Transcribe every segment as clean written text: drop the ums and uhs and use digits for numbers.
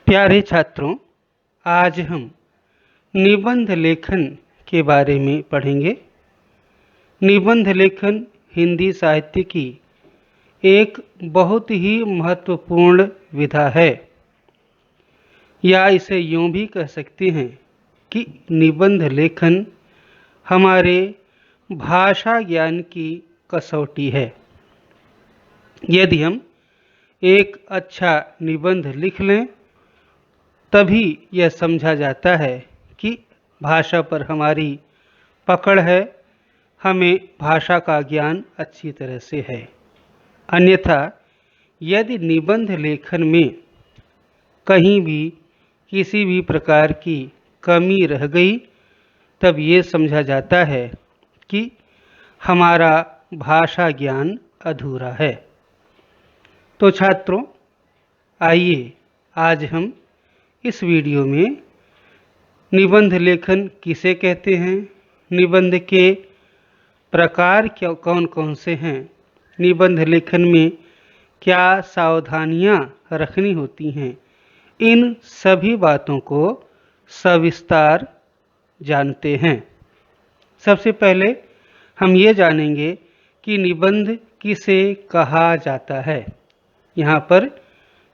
प्यारे छात्रों, आज हम निबंध लेखन के बारे में पढ़ेंगे। निबंध लेखन हिंदी साहित्य की एक बहुत ही महत्वपूर्ण विधा है, या इसे यूं भी कह सकते हैं कि निबंध लेखन हमारे भाषा ज्ञान की कसौटी है। यदि हम एक अच्छा निबंध लिख लें, तभी यह समझा जाता है कि भाषा पर हमारी पकड़ है, हमें भाषा का ज्ञान अच्छी तरह से है। अन्यथा यदि निबंध लेखन में कहीं भी किसी भी प्रकार की कमी रह गई, तब ये समझा जाता है कि हमारा भाषा ज्ञान अधूरा है। तो छात्रों, आइए आज हम इस वीडियो में निबंध लेखन किसे कहते हैं, निबंध के प्रकार कौन कौन से हैं, निबंध लेखन में क्या सावधानियां रखनी होती हैं, इन सभी बातों को सविस्तार जानते हैं। सबसे पहले हम ये जानेंगे कि निबंध किसे कहा जाता है। यहाँ पर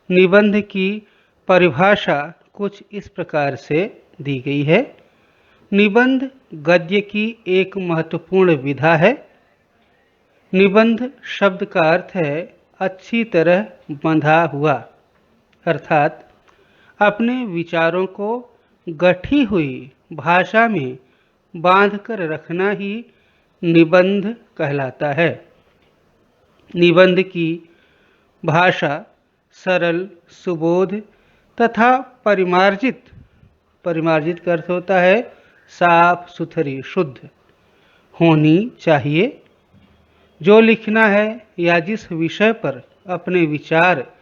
निबंध की परिभाषा कुछ इस प्रकार से दी गई है। निबंध गद्य की एक महत्वपूर्ण विधा है। निबंध शब्द का अर्थ है अच्छी तरह बंधा हुआ, अर्थात अपने विचारों को गठी हुई भाषा में बांधकर रखना ही निबंध कहलाता है। निबंध की भाषा सरल, सुबोध तथा परिमार्जित का अर्थ होता है साफ सुथरी, शुद्ध होनी चाहिए। जो लिखना है या जिस विषय पर अपने विचार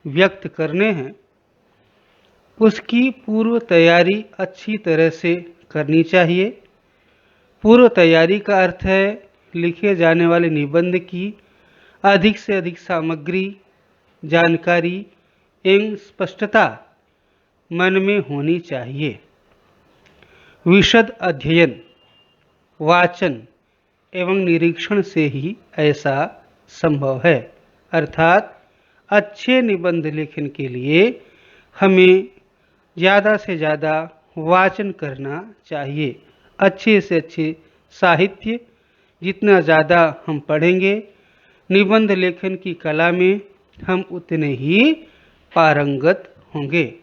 व्यक्त करने हैं, उसकी पूर्व तैयारी अच्छी तरह से करनी चाहिए। पूर्व तैयारी का अर्थ है लिखे जाने वाले निबंध की अधिक से अधिक सामग्री, जानकारी एवं स्पष्टता मन में होनी चाहिए। विशद अध्ययन, वाचन एवं निरीक्षण से ही ऐसा संभव है। अर्थात अच्छे निबंध लेखन के लिए हमें ज़्यादा से ज़्यादा वाचन करना चाहिए। अच्छे से अच्छे साहित्य जितना ज़्यादा हम पढ़ेंगे, निबंध लेखन की कला में हम उतने ही पारंगत होंगे।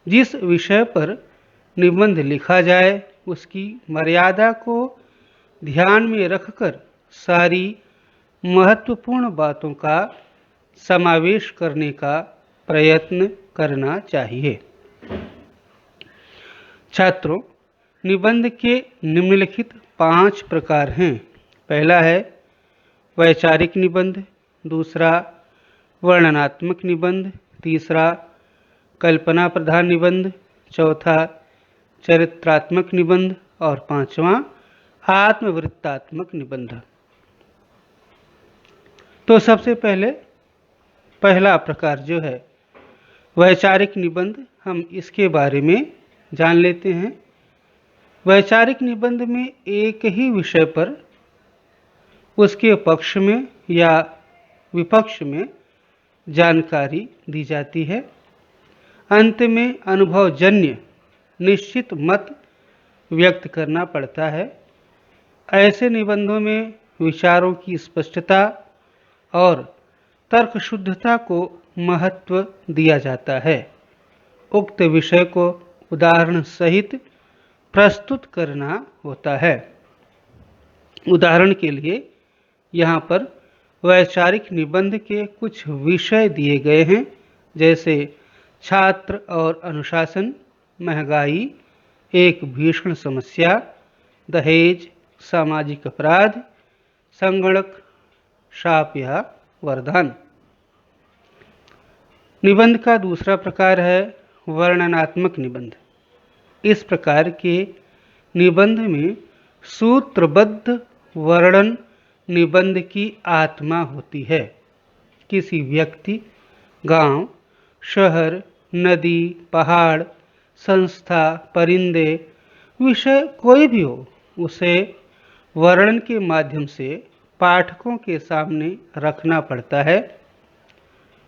जिस विषय पर निबंध लिखा जाए, उसकी मर्यादा को ध्यान में रखकर सारी महत्वपूर्ण बातों का समावेश करने का प्रयत्न करना चाहिए। छात्रों, निबंध के निम्नलिखित 5 प्रकार हैं। पहला है वैचारिक निबंध, दूसरा वर्णनात्मक निबंध, तीसरा कल्पना प्रधान निबंध, चौथा चरित्रात्मक निबंध और पांचवा आत्मवृत्तात्मक निबंध। तो सबसे पहले पहला प्रकार जो है वैचारिक निबंध, हम इसके बारे में जान लेते हैं। वैचारिक निबंध में एक ही विषय पर उसके पक्ष में या विपक्ष में जानकारी दी जाती है। अंत में अनुभवजन्य निश्चित मत व्यक्त करना पड़ता है। ऐसे निबंधों में विचारों की स्पष्टता और तर्क शुद्धता को महत्व दिया जाता है। उक्त विषय को उदाहरण सहित प्रस्तुत करना होता है। उदाहरण के लिए यहाँ पर वैचारिक निबंध के कुछ विषय दिए गए हैं, जैसे छात्र और अनुशासन, महंगाई एक भीषण समस्या, दहेज, सामाजिक अपराध, संगणक, शाप या वरदान। निबंध का दूसरा प्रकार है वर्णनात्मक निबंध। इस प्रकार के निबंध में सूत्रबद्ध वर्णन निबंध की आत्मा होती है। किसी व्यक्ति, गांव, शहर नदी, पहाड़, संस्था, परिंदे, विषय कोई भी हो, उसे वर्णन के माध्यम से पाठकों के सामने रखना पड़ता है।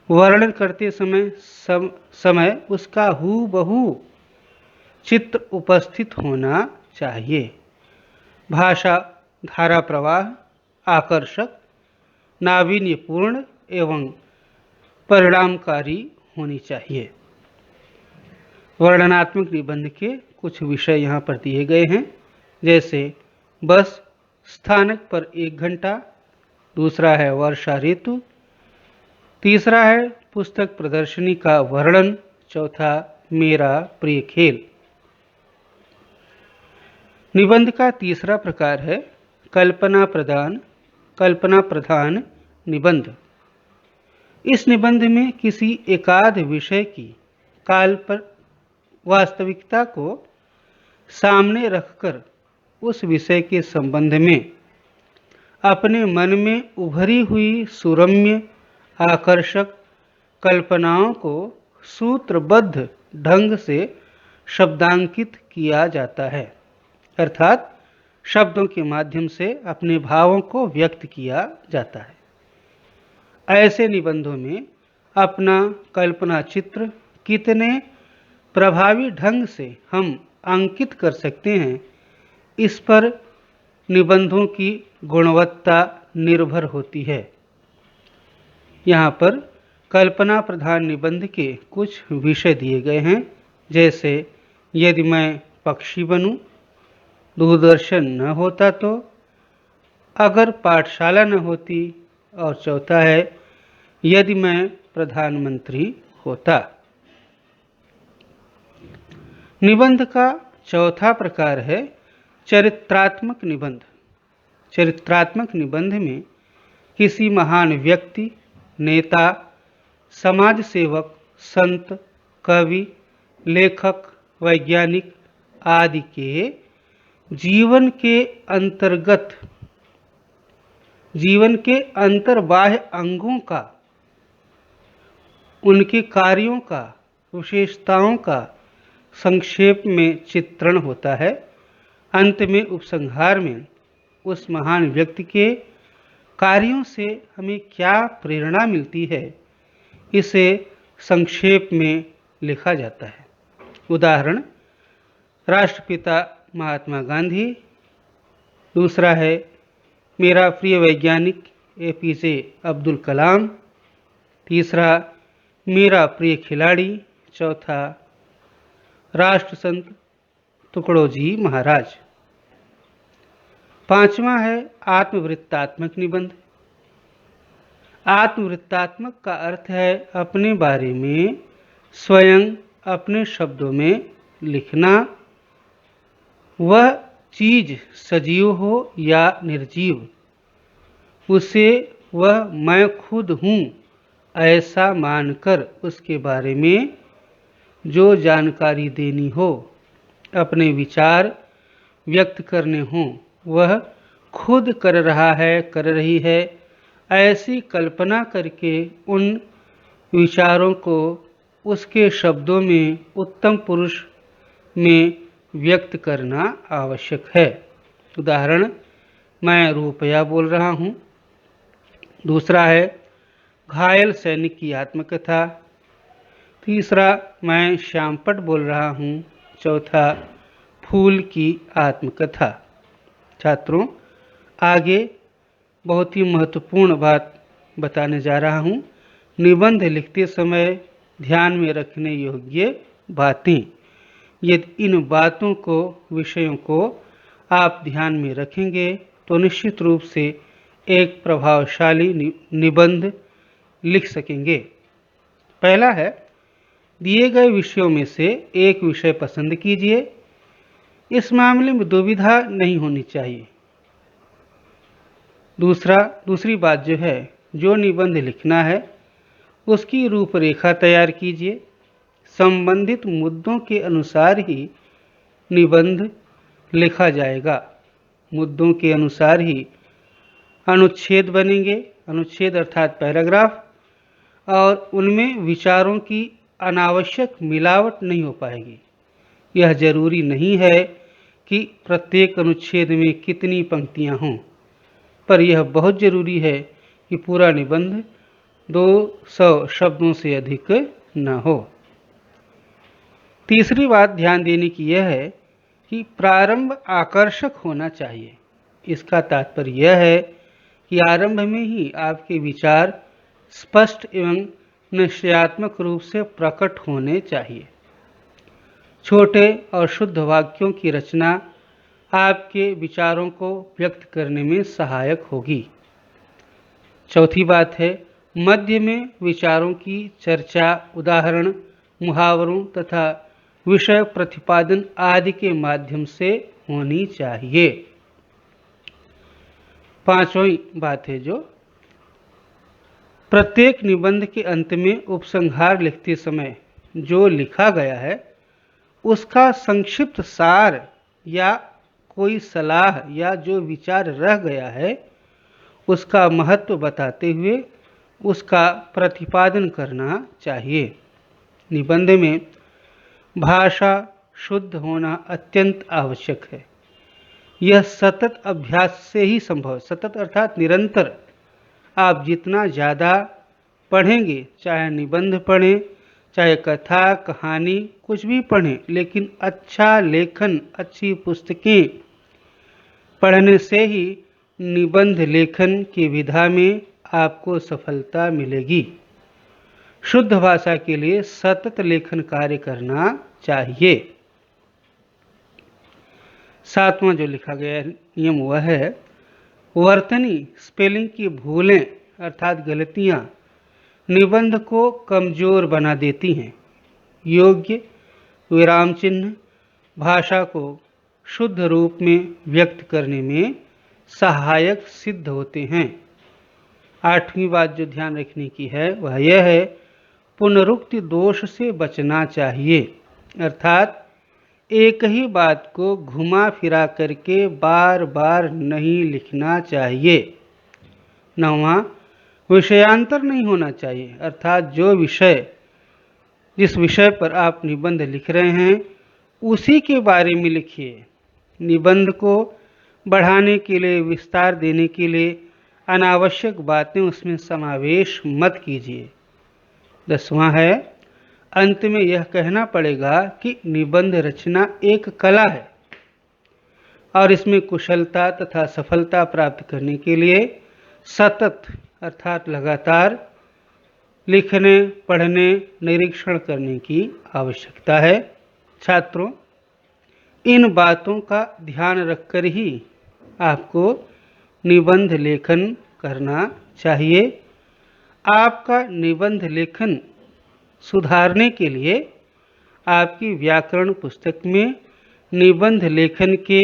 वर्णन करते समय उसका हूबहू चित्र उपस्थित होना चाहिए। भाषा धारा प्रवाह, आकर्षक, नावीन्यपूर्ण एवं परिणामकारी होनी चाहिए। वर्णनात्मक निबंध के कुछ विषय यहाँ पर दिए गए हैं, जैसे बस स्थानक पर 1 घंटा, दूसरा है वर्षा ऋतु, तीसरा है पुस्तक प्रदर्शनी का वर्णन, चौथा मेरा प्रिय खेल। निबंध का तीसरा प्रकार है कल्पना प्रधान निबंध। इस निबंध में किसी एकाध विषय की वास्तविकता को सामने रखकर उस विषय के संबंध में अपने मन में उभरी हुई सुरम्य, आकर्षक कल्पनाओं को सूत्रबद्ध ढंग से शब्दांकित किया जाता है, अर्थात शब्दों के माध्यम से अपने भावों को व्यक्त किया जाता है। ऐसे निबंधों में अपना कल्पना चित्र कितने प्रभावी ढंग से हम अंकित कर सकते हैं, इस पर निबंधों की गुणवत्ता निर्भर होती है। यहाँ पर कल्पना प्रधान निबंध के कुछ विषय दिए गए हैं, जैसे यदि मैं पक्षी बनूं, दूरदर्शन न होता तो, अगर पाठशाला न होती, और चौथा है यदि मैं प्रधानमंत्री होता। निबंध का चौथा प्रकार है चरित्रात्मक निबंध। चरित्रात्मक निबंध में किसी महान व्यक्ति, नेता, समाज सेवक, संत, कवि, लेखक, वैज्ञानिक आदि के जीवन के अंतर्बाह्य अंगों का, उनके कार्यों का, विशेषताओं का संक्षेप में चित्रण होता है। अंत में उपसंहार में उस महान व्यक्ति के कार्यों से हमें क्या प्रेरणा मिलती है, इसे संक्षेप में लिखा जाता है। उदाहरण, राष्ट्रपिता महात्मा गांधी, दूसरा है मेरा प्रिय वैज्ञानिक APJ अब्दुल कलाम, तीसरा मेरा प्रिय खिलाड़ी, चौथा राष्ट्रसंत तुकडोजी महाराज। पांचवा है आत्मवृत्तात्मक निबंध। आत्मवृत्तात्मक का अर्थ है अपने बारे में स्वयं अपने शब्दों में लिखना, वह चीज सजीव हो या निर्जीव, उसे वह मैं खुद हूँ ऐसा मानकर उसके बारे में जो जानकारी देनी हो, अपने विचार व्यक्त करने हों, वह खुद कर रहा है, कर रही है, ऐसी कल्पना करके उन विचारों को उसके शब्दों में उत्तम पुरुष में व्यक्त करना आवश्यक है। उदाहरण, मैं रुपया बोल रहा हूँ। दूसरा है घायल सैनिक की आत्मकथा। तीसरा, मैं श्यामपट बोल रहा हूँ। चौथा, फूल की आत्मकथा। छात्रों, आगे बहुत ही महत्वपूर्ण बात बताने जा रहा हूँ। निबंध लिखते समय ध्यान में रखने योग्य बातें। यदि इन बातों को, विषयों को आप ध्यान में रखेंगे तो निश्चित रूप से एक प्रभावशाली निबंध लिख सकेंगे। पहला है, दिए गए विषयों में से एक विषय पसंद कीजिए। इस मामले में दुविधा नहीं होनी चाहिए। दूसरी बात जो है, जो निबंध लिखना है उसकी रूपरेखा तैयार कीजिए। संबंधित मुद्दों के अनुसार ही निबंध लिखा जाएगा। मुद्दों के अनुसार ही अनुच्छेद बनेंगे। अनुच्छेद अर्थात पैराग्राफ, और उनमें विचारों की अनावश्यक मिलावट नहीं हो पाएगी। यह जरूरी नहीं है कि प्रत्येक अनुच्छेद में कितनी पंक्तियां हों, पर यह बहुत जरूरी है कि पूरा निबंध 200 शब्दों से अधिक न हो। तीसरी बात ध्यान देने की यह है कि प्रारंभ आकर्षक होना चाहिए। इसका तात्पर्य यह है कि आरंभ में ही आपके विचार स्पष्ट एवं निश्चयात्मक रूप से प्रकट होने चाहिए। छोटे और शुद्ध वाक्यों की रचना आपके विचारों को व्यक्त करने में सहायक होगी। चौथी बात है, मध्य में विचारों की चर्चा उदाहरण, मुहावरों तथा विषय प्रतिपादन आदि के माध्यम से होनी चाहिए। पांचवी बात है जो प्रत्येक निबंध के अंत में उपसंहार लिखते समय जो लिखा गया है उसका संक्षिप्त सार या कोई सलाह या जो विचार रह गया है उसका महत्व बताते हुए उसका प्रतिपादन करना चाहिए। निबंध में भाषा शुद्ध होना अत्यंत आवश्यक है। यह सतत अभ्यास से ही संभव है। सतत अर्थात निरंतर। आप जितना ज़्यादा पढ़ेंगे, चाहे निबंध पढ़ें, चाहे कथा कहानी कुछ भी पढ़ें, लेकिन अच्छा लेखन, अच्छी पुस्तकें पढ़ने से ही निबंध लेखन की विधा में आपको सफलता मिलेगी। शुद्ध भाषा के लिए सतत लेखन कार्य करना चाहिए। सातवां जो लिखा गया नियम वह है, वर्तनी स्पेलिंग की भूलें अर्थात गलतियां निबंध को कमजोर बना देती हैं। योग्य विराम चिन्ह भाषा को शुद्ध रूप में व्यक्त करने में सहायक सिद्ध होते हैं। आठवीं बात जो ध्यान रखने की है वह यह है, पुनरुक्ति दोष से बचना चाहिए, अर्थात एक ही बात को घुमा फिरा करके बार बार नहीं लिखना चाहिए। नौवां, विषयांतर नहीं होना चाहिए, अर्थात जिस विषय पर आप निबंध लिख रहे हैं उसी के बारे में लिखिए। निबंध को बढ़ाने के लिए, विस्तार देने के लिए अनावश्यक बातें उसमें समावेश मत कीजिए। 10वां है, अंत में यह कहना पड़ेगा कि निबंध रचना एक कला है और इसमें कुशलता तथा सफलता प्राप्त करने के लिए सतत अर्थात लगातार लिखने, पढ़ने, निरीक्षण करने की आवश्यकता है। छात्रों, इन बातों का ध्यान रखकर ही आपको निबंध लेखन करना चाहिए। आपका निबंध लेखन सुधारने के लिए आपकी व्याकरण पुस्तक में निबंध लेखन के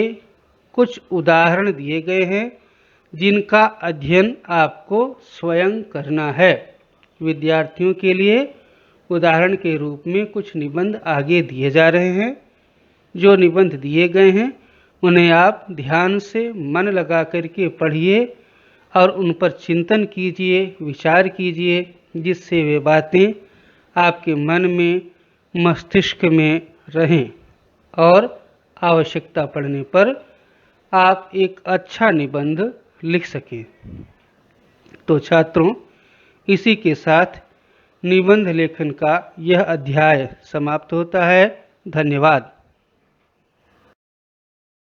कुछ उदाहरण दिए गए हैं जिनका अध्ययन आपको स्वयं करना है। विद्यार्थियों के लिए उदाहरण के रूप में कुछ निबंध आगे दिए जा रहे हैं। जो निबंध दिए गए हैं उन्हें आप ध्यान से मन लगा करके पढ़िए और उन पर चिंतन कीजिए, विचार कीजिए, जिससे वे बातें आपके मन में, मस्तिष्क में रहें और आवश्यकता पड़ने पर आप एक अच्छा निबंध लिख सकें। तो छात्रों, इसी के साथ निबंध लेखन का यह अध्याय समाप्त होता है। धन्यवाद।